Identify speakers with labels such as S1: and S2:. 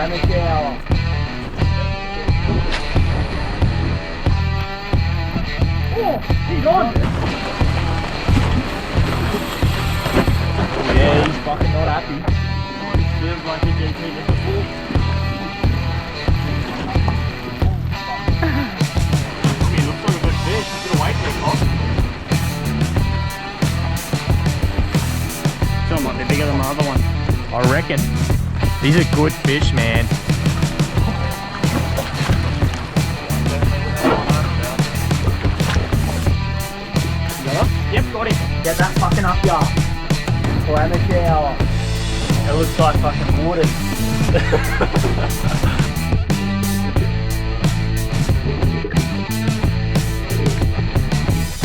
S1: clam shower. Oh, he's on! Yeah, he's fucking not happy. Feels like a GP just before. He looks like a good fish. He's gonna wait for the cost. Some might be bigger than my other one. I reckon. These are good fish, man. Yep, got him. Get that fucking up, y'all. Clam shower. It looks like fucking water.